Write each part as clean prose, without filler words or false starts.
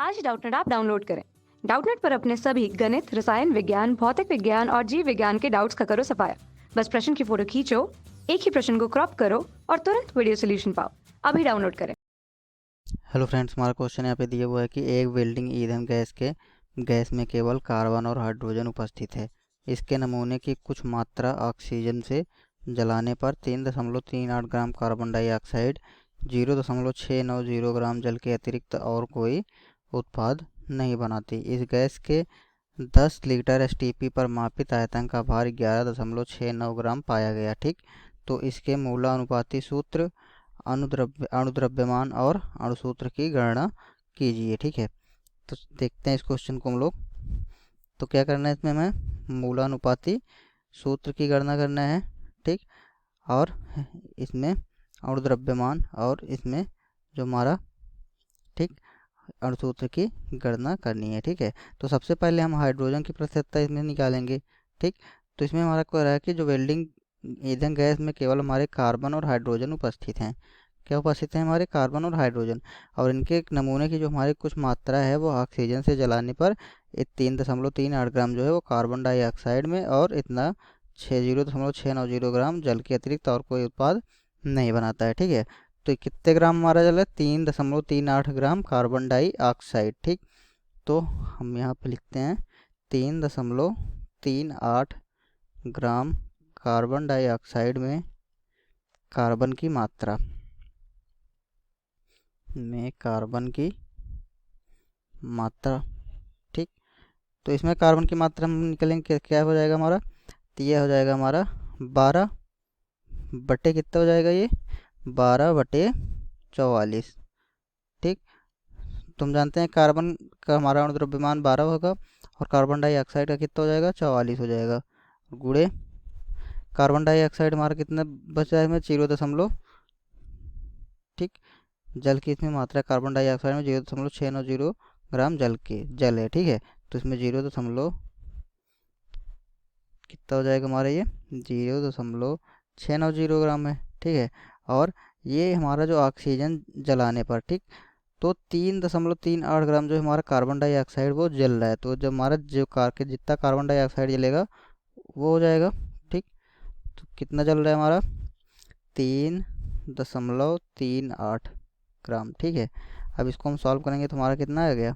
आज Doubtnut app download करें। Doubtnut पर अपने सभी गणित, रसायन विज्ञान, भौतिक विज्ञान और जीव विज्ञान के डाउट्स का करो सफाया। बस प्रश्न की फोटो खींचो, एक ही प्रश्न को क्रॉप करो और तुरंत वीडियो सोल्यूशन पाओ। अभी डाउनलोड करें। हेलो फ्रेंड्स, हमारा क्वेश्चन यहाँ पे दिया हुआ है कि एक वेल्डिंग ईंधन गैस में केवल कार्बन और हाइड्रोजन उपस्थित है। इसके नमूने की कुछ मात्रा ऑक्सीजन से जलाने पर 3.38 ग्राम कार्बन डाइऑक्साइड, 0.690 ग्राम जल के अतिरिक्त और कोई उत्पाद नहीं बनाती। इस गैस के 10 लीटर एसटीपी पर मापित आयतन का भार 11.69 ग्राम पाया गया। ठीक, तो इसके मूलानुपाती सूत्र, अणुद्रव्यमान और अणुसूत्र की गणना कीजिए। ठीक है, तो देखते हैं इस क्वेश्चन को हम लोग। तो क्या करना है, इसमें हमें मूलानुपाती सूत्र की गणना करना है। ठीक, और इसमें अणुद्रव्यमान और इसमें जो हमारा ठीक अणुसूत्र की गणना करनी है। ठीक है, तो सबसे पहले हम हाइड्रोजन की प्रतिशतता इसमें निकालेंगे। ठीक, तो इसमें हमारा क्या रहा है कि जो वेल्डिंग ईंधन गैस में केवल हमारे कार्बन और हाइड्रोजन उपस्थित हैं। क्या उपस्थित हैं? हमारे कार्बन और हाइड्रोजन। और इनके नमूने की जो हमारी कुछ मात्रा है वो ऑक्सीजन से जलाने पर 3.38 ग्राम जो है वो कार्बन डाइऑक्साइड में और इतना 0.690 ग्राम जल के अतिरिक्त और कोई उत्पाद नहीं बनाता है। ठीक है, तो कितने ग्राम हमारा जल है? 3.38 ग्राम कार्बन डाइऑक्साइड। ठीक, तो हम यहाँ पे लिखते हैं 3.38 ग्राम कार्बन डाइऑक्साइड में कार्बन की मात्रा ठीक, तो इसमें कार्बन की मात्रा हम निकलेंगे, क्या हो जाएगा हमारा? तो यह हो जाएगा हमारा 12 बटे कितना हो जाएगा ये? 12/44। ठीक, तुम जानते हैं कार्बन का हमारा अणुद्रव्यमान 12 होगा और कार्बन डाइऑक्साइड का कितना हो जाएगा? 44 हो जाएगा। गुणे कार्बन डाइऑक्साइड हमारा कितना बचा है? इसमें 0 ठीक, जल की इसमें मात्रा कार्बन डाइऑक्साइड में 0.690 ग्राम जल है। ठीक है, तो इसमें 0 कितना हो जाएगा हमारा? ये 0.690 ग्राम है। ठीक है, और ये हमारा जो ऑक्सीजन जलाने पर ठीक तो 3.38 ग्राम जो हमारा कार्बन डाइऑक्साइड वो जल रहा है। तो जब हमारा जो के जितना कार्बन डाइऑक्साइड जलेगा वो हो जाएगा। ठीक, तो कितना जल रहा है हमारा? 3.38 ग्राम। ठीक है, अब इसको हम सॉल्व करेंगे तो हमारा कितना आ गया?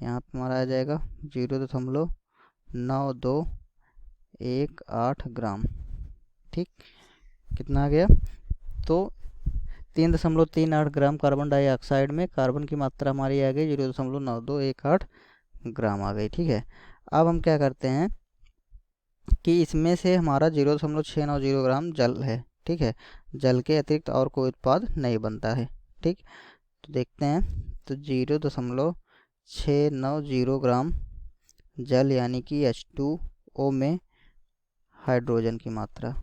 यहाँ पर हमारा आ जाएगा 0.9218 ग्राम। ठीक, कितना आ गया? तो 3.38 ग्राम कार्बन डाइऑक्साइड में कार्बन की मात्रा हमारी आ गई 0.9218 ग्राम आ गई। ठीक है, अब हम क्या करते हैं कि इसमें से हमारा 0.690 ग्राम जल है। ठीक है, जल के अतिरिक्त और कोई उत्पाद नहीं बनता है। ठीक, तो देखते हैं, तो 0.690 ग्राम जल यानी कि H2O में हाइड्रोजन की मात्रा,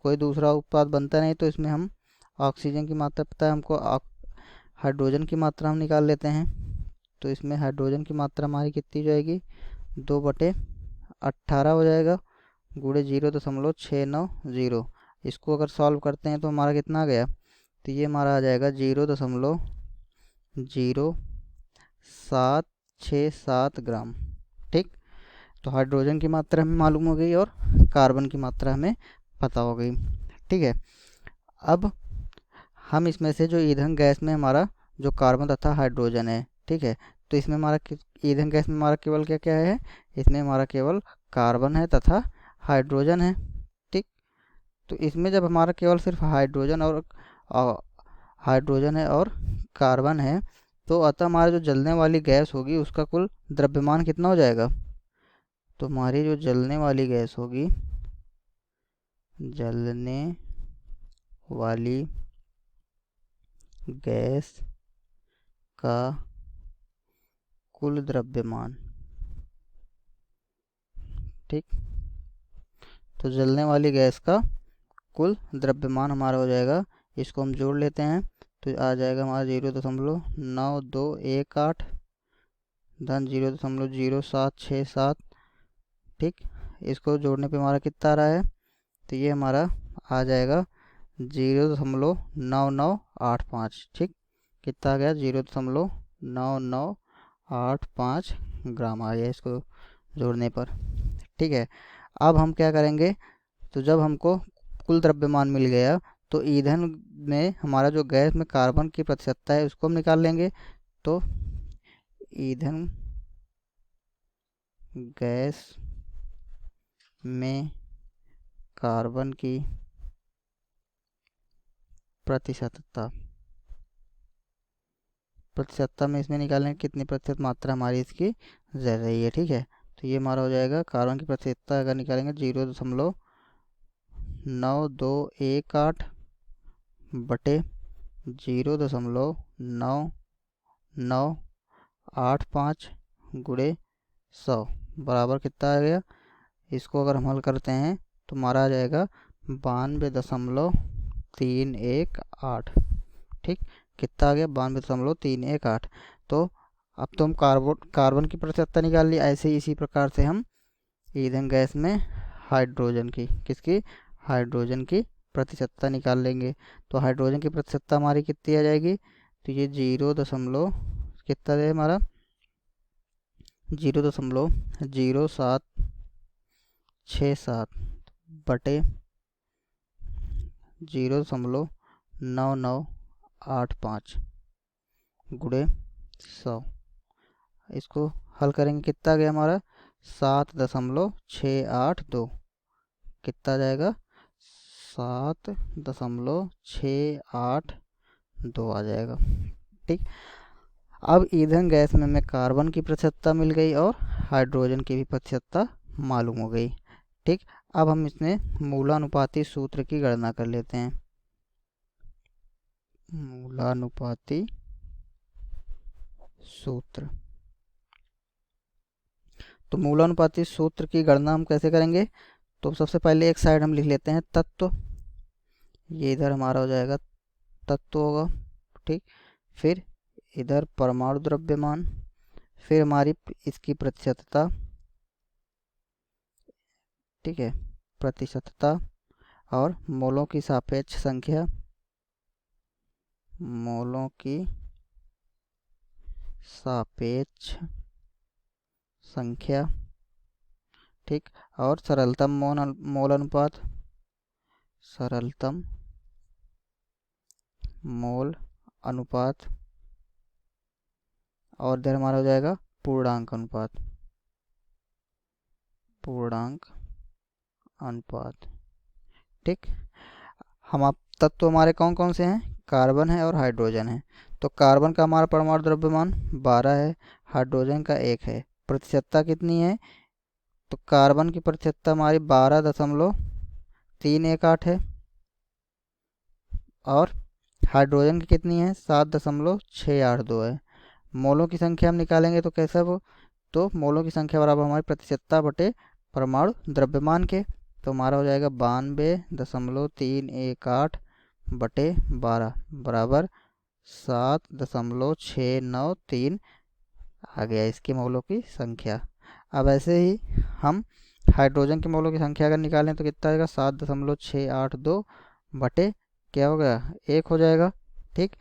कोई दूसरा उत्पाद बनता नहीं, तो इसमें हम ऑक्सीजन की मात्रा पता है हमको, हाइड्रोजन की मात्रा हम निकाल लेते हैं। तो इसमें हाइड्रोजन की मात्रा हमारी कितनी जाएगी? 2/18 हो जाएगा, गुणे 0.690। इसको अगर सॉल्व करते हैं तो हमारा कितना आ गया? तो ये हमारा आ जाएगा 0.0767 ग्राम। ठीक, तो हाइड्रोजन की मात्रा हमें मालूम हो गई और कार्बन की मात्रा हमें पता हो गई। ठीक है, अब हम इसमें से जो ईंधन गैस में हमारा जो कार्बन तथा हाइड्रोजन है, ठीक है, तो इसमें हमारा ईंधन गैस में हमारा केवल क्या क्या है? इसमें हमारा केवल कार्बन है तथा हाइड्रोजन है। ठीक, तो इसमें जब हमारा केवल सिर्फ हाइड्रोजन है और कार्बन है, तो अतः हमारा जो जलने वाली गैस होगी उसका कुल द्रव्यमान कितना हो जाएगा? तो हमारी जो जलने वाली गैस होगी, जलने वाली गैस का कुल द्रव्यमान, ठीक, तो जलने वाली गैस का कुल द्रव्यमान हमारा हो जाएगा, इसको हम जोड़ लेते हैं तो आ जाएगा हमारा 0.9218 धन 0.0767। ठीक, इसको जोड़ने पे हमारा कितना आ रहा है? तो ये हमारा आ जाएगा 0.9985। ठीक, कितना आ गया? 0.9985 0.85 ग्राम आ गया इसको जोड़ने पर। ठीक है, अब हम क्या करेंगे, तो जब हमको कुल द्रव्यमान मिल गया तो ईंधन में हमारा जो गैस में कार्बन की प्रतिशतता है उसको हम निकाल लेंगे। तो ईंधन गैस में कार्बन की प्रतिशतता में इसमें निकालेंगे कितनी प्रतिशत मात्रा हमारी इसकी जल रही है। ठीक है, तो ये हमारा हो जाएगा कार्बन की प्रतिशतता अगर निकालेंगे 0.9218 बटे 0.9985 गुणे 100 बराबर कितना आ गया। इसको अगर हम हल करते हैं तो हमारा आ जाएगा 92.318। ठीक, कितना आ गया 92.318। तो अब तो हम कार्बन की प्रतिशतता निकाल ली, ऐसे ही इसी प्रकार से हम ईंधन गैस में हाइड्रोजन की प्रतिशतता निकाल लेंगे। तो हाइड्रोजन की प्रतिशतता हमारी कितनी आ जाएगी, तो ये 0. है हमारा 0.0767 बटे 0.9985 गुणे 100। इसको हल करेंगे कितना गया हमारा 7.682। कितना जाएगा 7.682 आ जाएगा। ठीक, अब ईंधन गैस में हमें कार्बन की प्रतिशतता मिल गई और हाइड्रोजन की भी प्रतिशतता मालूम हो गई। ठीक, अब हम इसमें मूलानुपाती सूत्र की गणना कर लेते हैं। मूलानुपाती सूत्र, तो मूलानुपाती सूत्र की गणना हम कैसे करेंगे, तो सबसे पहले एक साइड हम लिख लेते हैं तत्व, ये इधर हमारा हो जाएगा तत्व होगा। ठीक, फिर इधर परमाणु द्रव्यमान, फिर हमारी इसकी प्रतिशतता। ठीक है, प्रतिशतता और मोलों की सापेक्ष संख्या, मोलों की सापेक्ष संख्या। ठीक, और सरलतम मोल अनुपात, सरलतम मोल अनुपात, और इधर हमारा हो जाएगा पूर्णांक अनुपात, पूर्णांक अनुपात। ठीक, हम आप तत्व हमारे कौन कौन से हैं, कार्बन है और हाइड्रोजन है। तो कार्बन का हमारा परमाणु द्रव्यमान 12 है, हाइड्रोजन का 1 है। प्रतिशतता कितनी है, तो कार्बन की प्रतिशतता हमारी 12.318 है और हाइड्रोजन की कितनी है 7.682 है। मोलों की संख्या हम निकालेंगे तो कैसा वो, तो मोलों की संख्या बराबर हमारी प्रतिशतता बटे परमाणु द्रव्यमान के। तो हमारा हो जाएगा 92.318 बटे 12 बराबर 7.693 आ गया इसके मोलों की संख्या। अब ऐसे ही हम हाइड्रोजन के मोलों की संख्या अगर निकालें तो कितना आएगा 7.682 बटे क्या हो गया 1 हो जाएगा। ठीक,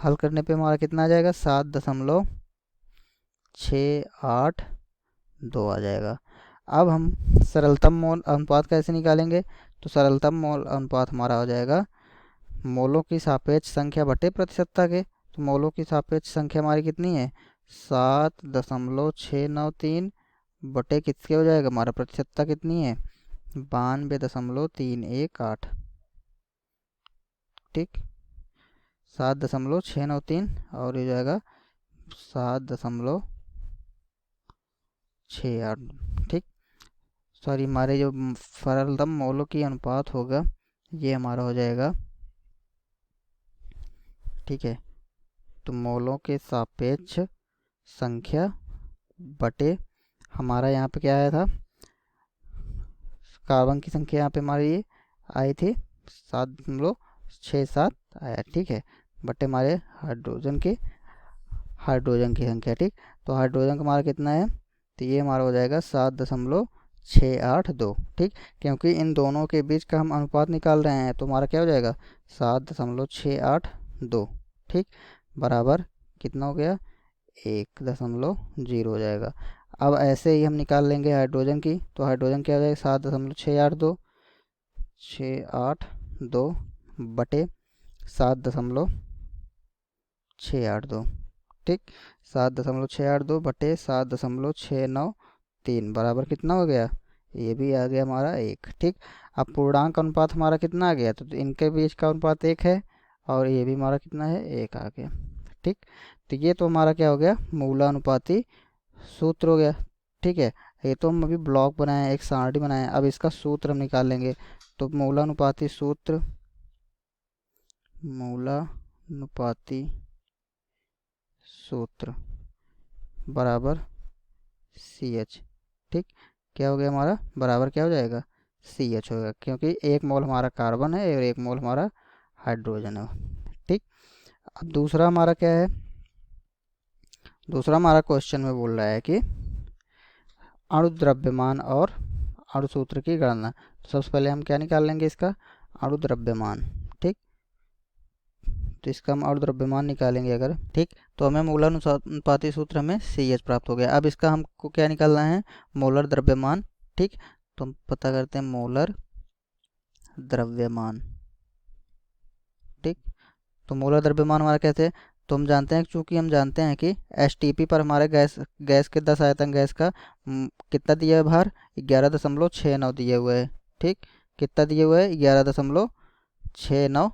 हल करने पे हमारा कितना आ जाएगा 7.682 आ जाएगा। अब हम सरलतम मोल अनुपात कैसे निकालेंगे, तो सरलतम मोल अनुपात हमारा हो जाएगा मोलों की सापेक्ष संख्या बटे प्रतिशतता के। तो मोलों की सापेक्ष संख्या हमारी कितनी है 7.693 बटे किसके हो जाएगा, हमारा प्रतिशतता कितनी है 92.318। ठीक, 7.693 और ये जाएगा 7.68। ठीक, सॉरी हमारे जो सरलतम मोलों की अनुपात होगा ये हमारा हो जाएगा। ठीक है, तो मोलों के सापेक्ष संख्या बटे हमारा यहाँ पे क्या आया था, कार्बन की संख्या यहाँ पे हमारी ये आई थी 7.67 आया। ठीक है, बटे हमारे हाइड्रोजन की संख्या। ठीक, तो हाइड्रोजन का हमारा कितना है, तो ये हमारा हो जाएगा 7.682। ठीक, क्योंकि इन दोनों के बीच का हम अनुपात निकाल रहे हैं तो हमारा क्या हो जाएगा 7.682। ठीक, बराबर कितना हो गया 1.0 हो जाएगा। अब ऐसे ही हम निकाल लेंगे हाइड्रोजन की, तो हाइड्रोजन क्या हो जाएगा 7.682 बटे 7.682, ठीक। 7.682 बटे 7.693 बराबर कितना हो गया, ये भी आ गया हमारा 1, ठीक। अब पूर्णांक अनुपात हमारा कितना आ गया, तो इनके बीच का अनुपात 1 है और ये भी हमारा कितना है 1 आ गया, ठीक। तो ये तो हमारा क्या हो गया मूलानुपाती सूत्र हो गया, ठीक है। ये तो हम अभी ब्लॉक बनाए, एक सारणी बनाए, अब इसका सूत्र हम निकाल लेंगे। तो मूलानुपाती सूत्र, मूलानुपाती सूत्र बराबर CH, ठीक। क्या हो गया हमारा बराबर क्या हो जाएगा CH होगा, क्योंकि 1 मोल हमारा कार्बन है और 1 मोल हमारा हाइड्रोजन है, ठीक। अब दूसरा हमारा क्या है, दूसरा हमारा क्वेश्चन में बोल रहा है कि अणु द्रव्यमान और अणु सूत्र की गणना। तो सबसे पहले हम क्या निकाल लेंगे, इसका अणु द्रव्यमान, ठीक। तो इसका हम अणु द्रव्यमान निकालेंगे अगर, ठीक, तो हमें मूलानुपाती सूत्र हमें CH प्राप्त हो गया। अब इसका हमको क्या निकालना है मोलर द्रव्यमान, ठीक। तो हम पता करते हैं मोलर द्रव्यमान, ठीक। तो मोलर द्रव्यमान हमारा कैसे है, तो हम जानते हैं, चूंकि हम जानते हैं कि STP पर हमारे गैस के 10 आयतन गैस का कितना दिया है भार 11.69 दिए हुए है, ठीक। कितना दिए हुए है 11.69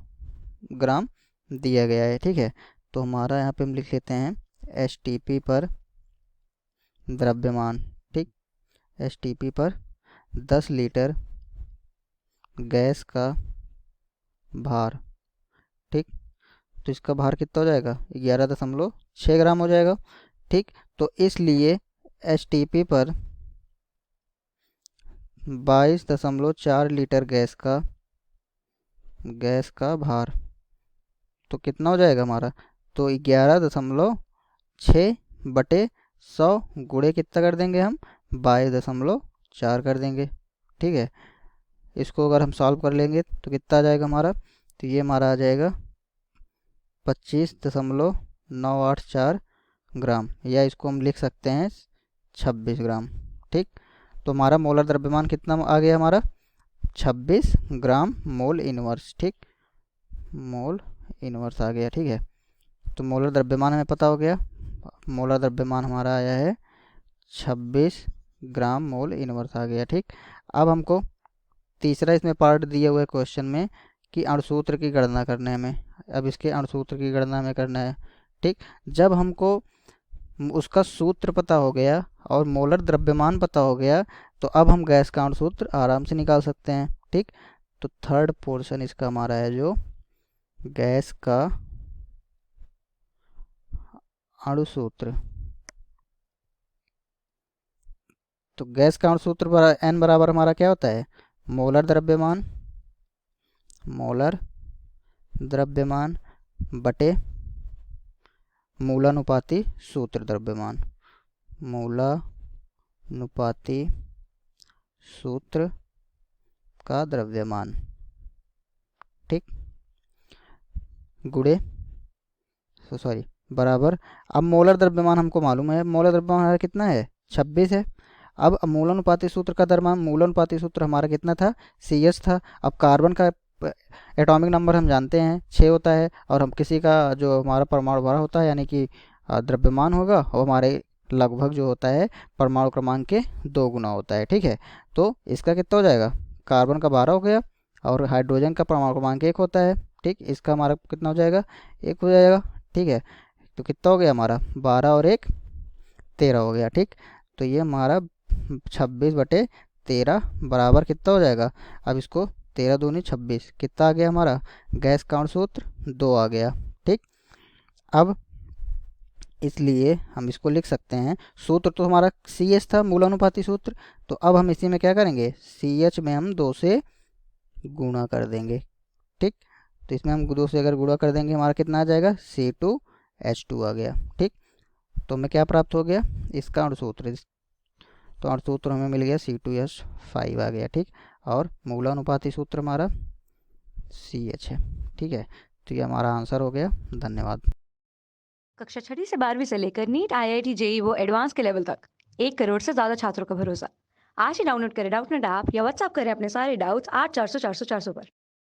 ग्राम दिया गया है, ठीक है। तो हमारा यहाँ पे हम लिख लेते हैं STP पर द्रव्यमान, ठीक। STP पर 10 लीटर गैस का भार, ठीक। तो इसका भार कितना हो जाएगा 11.6 ग्राम हो जाएगा, ठीक। तो इसलिए STP पर 22.4 लीटर गैस का भार, तो कितना हो जाएगा हमारा, तो 11.6 बटे 100 गुणे कितना कर देंगे हम 22.4 कर देंगे, ठीक है। इसको अगर हम सॉल्व कर लेंगे तो कितना आ जाएगा हमारा, तो ये हमारा आ जाएगा 25.984 ग्राम, या इसको हम लिख सकते हैं 26 ग्राम, ठीक। तो हमारा मोलर द्रव्यमान कितना आ गया हमारा 26 ग्राम मोल इनवर्स, ठीक, मोल इनवर्स आ गया, ठीक है। तो मोलर द्रव्यमान हमें पता हो गया, मोलर द्रव्यमान हमारा आया है 26 ग्राम मोल इनवर्स आ गया, ठीक। अब हमको तीसरा इसमें पार्ट दिया हुआ है क्वेश्चन में कि अणुसूत्र की गणना करने हमें, अब इसके अणुसूत्र की गणना हमें करना है, ठीक। जब हमको उसका सूत्र पता हो गया और मोलर द्रव्यमान पता हो गया, तो अब हम गैस का अणुसूत्र आराम से निकाल सकते हैं, ठीक। तो थर्ड पोर्शन इसका हमारा है जो गैस का अणुसूत्र। तो गैस का अणुसूत्र N बराबर हमारा क्या होता है मोलर द्रव्यमान बटे मूलानुपाती सूत्र द्रव्यमान, मूलानुपाती सूत्र का द्रव्यमान, ठीक, गुणे सॉरी बराबर। अब मोलर द्रव्यमान हमको मालूम है, मोलर द्रव्यमान हमारा कितना है 26 है। अब मूलानुपाती सूत्र का द्रव्यमान, मूलानुपाती सूत्र हमारा कितना था CH था। अब कार्बन का एटॉमिक नंबर हम जानते हैं 6 होता है, और हम किसी का जो हमारा परमाणु भार होता है यानी कि द्रव्यमान होगा वो हमारे लगभग जो होता है परमाणु क्रमांक के 2 गुना होता है, ठीक है। तो इसका कितना हो जाएगा कार्बन का 12 हो गया और हाइड्रोजन का परमाणु क्रमांक 1 होता है, ठीक। इसका हमारा कितना हो जाएगा 1 हो जाएगा, ठीक है। तो कितना हो गया हमारा 12 और 1 13 हो गया, ठीक। तो ये हमारा 26/13 बराबर कितना हो जाएगा, अब इसको 13 दूनी 26 कितना आ गया हमारा गैस का अणुसूत्र 2 आ गया, ठीक। अब इसलिए हम इसको लिख सकते हैं, सूत्र तो हमारा CH था मूलानुपाती सूत्र, तो अब हम इसी में क्या करेंगे CH में हम 2 से गुणा कर देंगे, ठीक। तो इसमें हम 2 से अगर गुणा कर देंगे हमारा कितना आ जाएगा C2H2 आ गया, ठीक। तो हमें क्या प्राप्त हो गया इसका अणुसूत्र, तो अणुसूत्र हमें मिल गया C2H5 आ गया, ठीक। और मूलानुपाती सूत्र हमारा CH है, ठीक है। तो ये हमारा आंसर हो गया, धन्यवाद। कक्षा 6वीं से 12वीं से लेकर नीट, आईआईटी, जेई वो एडवांस के लेवल तक 1 करोड़ से ज्यादा छात्रों का भरोसा। आज ही डाउनलोड करें डाउटनेट ऐप या व्हाट्सएप करें अपने सारे डाउट्स 8400 400 400 पर।